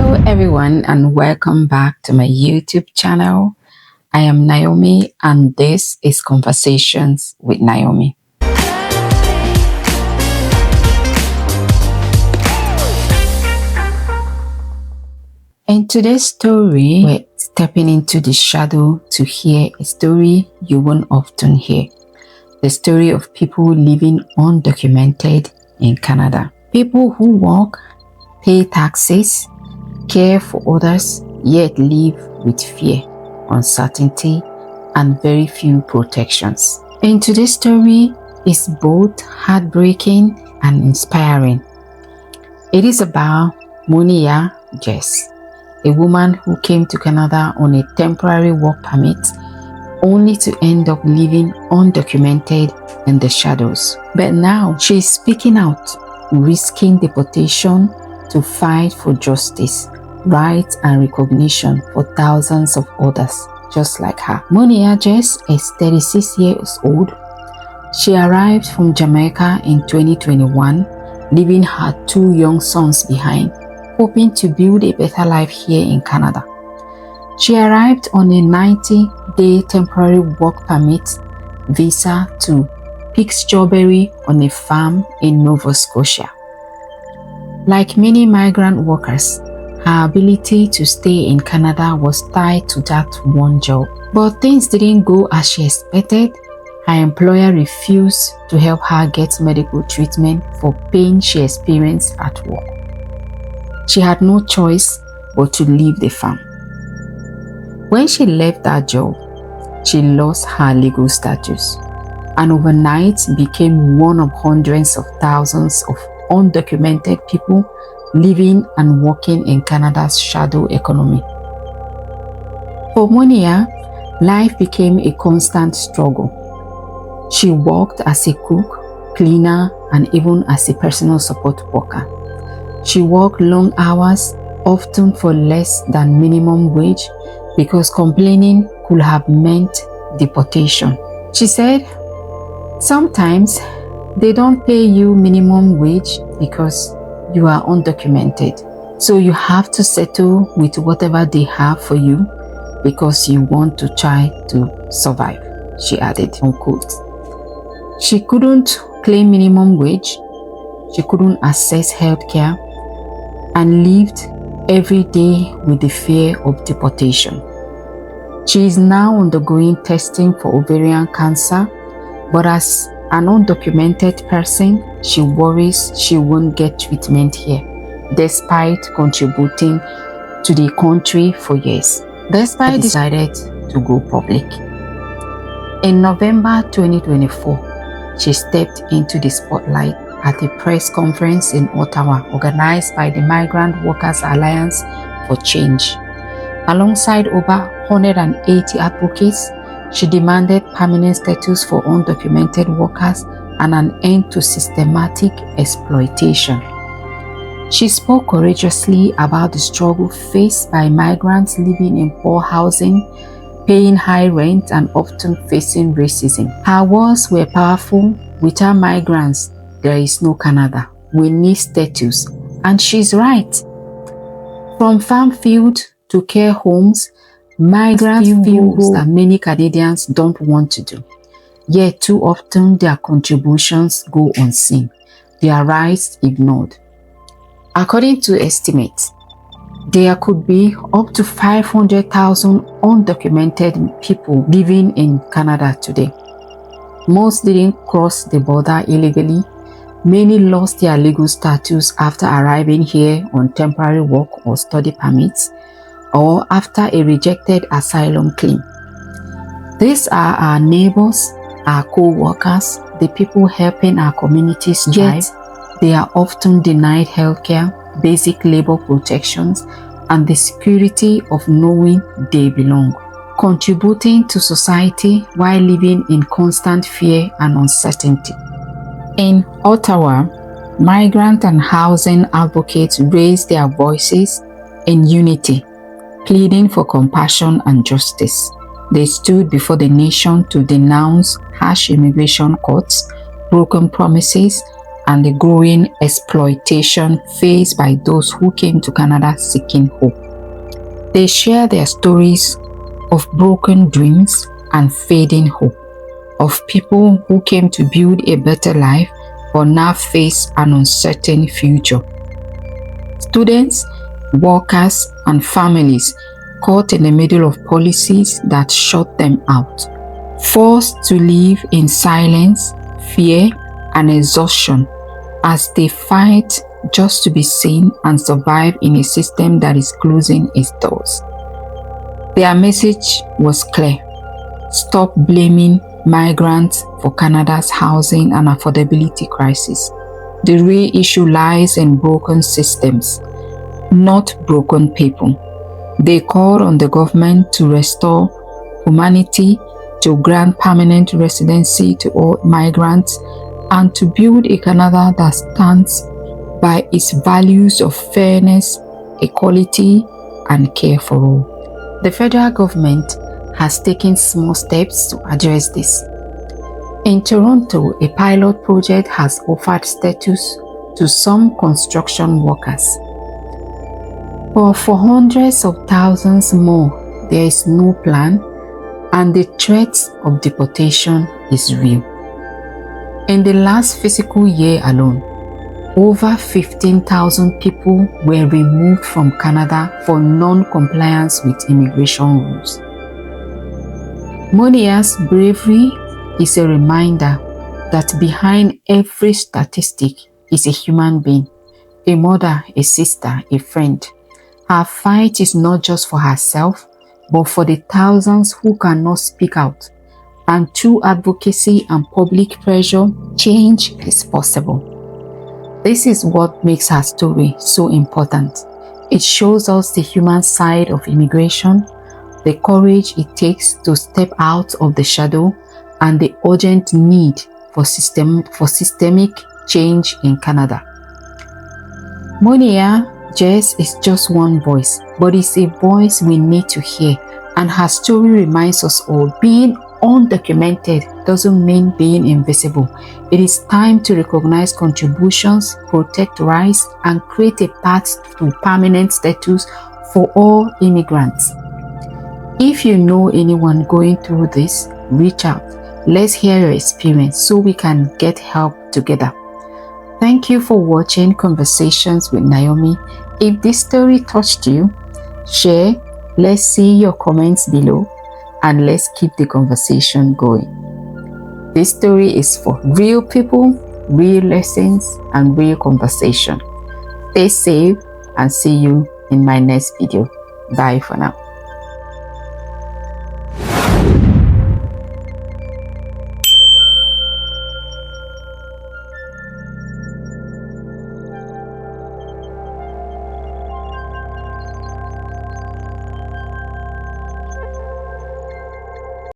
Hello everyone and welcome back to my YouTube channel. I am Naomi and this is Conversations with Naomi. In today's story, we're stepping into the shadow to hear a story you won't often hear. The story of people living undocumented in Canada. People who work, pay taxes, care for others, yet live with fear, uncertainty, and very few protections. In today's story is both heartbreaking and inspiring. It is about Monieya Jess, a woman who came to Canada on a temporary work permit only to end up living undocumented in the shadows. But now she is speaking out, risking deportation to fight for justice, rights, and recognition for thousands of others just like her. Monieya Jess is 36 years old. She arrived from Jamaica in 2021, leaving her 2 young sons behind, hoping to build a better life here in Canada. She arrived on a 90-day temporary work permit visa to pick strawberry on a farm in Nova Scotia. Like many migrant workers, her ability to stay in Canada was tied to that one job. But things didn't go as she expected. Her employer refused to help her get medical treatment for pain she experienced at work. She had no choice but to leave the farm. When she left that job, she lost her legal status and overnight became one of hundreds of thousands of undocumented people living and working in Canada's shadow economy. For Monieya, life became a constant struggle. She worked as a cook, cleaner, and even as a personal support worker. She worked long hours, often for less than minimum wage, because complaining could have meant deportation. She said, "Sometimes they don't pay you minimum wage because you are undocumented. So you have to settle with whatever they have for you because you want to try to survive," she added, unquote. She couldn't claim minimum wage, she couldn't access healthcare, and lived every day with the fear of deportation. She is now undergoing testing for ovarian cancer, but as an undocumented person, she worries she won't get treatment here, despite contributing to the country for years. Despite decided to go public. In November 2024, she stepped into the spotlight at a press conference in Ottawa organized by the Migrant Workers Alliance for Change. Alongside over 180 advocates, she demanded permanent status for undocumented workers and an end to systematic exploitation. She spoke courageously about the struggle faced by migrants living in poor housing, paying high rent, and often facing racism. Her words were powerful. "Without migrants, there is no Canada. We need status." And she's right. From farm field to care homes, migrants fill roles that many Canadians don't want to do. Yet too often their contributions go unseen, their rights ignored. According to estimates, there could be up to 500,000 undocumented people living in Canada today. Most didn't cross the border illegally. Many lost their legal status after arriving here on temporary work or study permits, or after a rejected asylum claim. These are our neighbors, our co-workers, the people helping our communities thrive. Yet, they are often denied healthcare, basic labor protections, and the security of knowing they belong, contributing to society while living in constant fear and uncertainty. In Ottawa, migrant and housing advocates raised their voices in unity, pleading for compassion and justice. They stood before the nation to denounce harsh immigration courts, broken promises, and the growing exploitation faced by those who came to Canada seeking hope. They share their stories of broken dreams and fading hope, of people who came to build a better life but now face an uncertain future. Students, workers, and families caught in the middle of policies that shut them out, forced to live in silence, fear, and exhaustion as they fight just to be seen and survive in a system that is closing its doors. Their message was clear: stop blaming migrants for Canada's housing and affordability crisis. The real issue lies in broken systems, not broken people. They called on the government to restore humanity, to grant permanent residency to all migrants, and to build a Canada that stands by its values of fairness, equality, and care for all. The federal government has taken small steps to address this. In Toronto, a pilot project has offered status to some construction workers. But for hundreds of thousands more, there is no plan, and the threat of deportation is real. In the last fiscal year alone, over 15,000 people were removed from Canada for non-compliance with immigration rules. Monieya's bravery is a reminder that behind every statistic is a human being, a mother, a sister, a friend. Her fight is not just for herself, but for the thousands who cannot speak out. And through advocacy and public pressure, change is possible. This is what makes her story so important. It shows us the human side of immigration, the courage it takes to step out of the shadow, and the urgent need for systemic change in Canada. Monieya Jess is just one voice, but it's a voice we need to hear, and her story reminds us all being undocumented doesn't mean being invisible. It is time to recognize contributions, protect rights, and create a path to permanent status for all immigrants. If you know anyone going through this, reach out. Let's hear your experience so we can get help together. Thank you for watching Conversations with Naomi. If this story touched you, share. Let's see your comments below, and let's keep the conversation going. This story is for real people, real lessons, and real conversation. Stay safe and see you in my next video. Bye for now.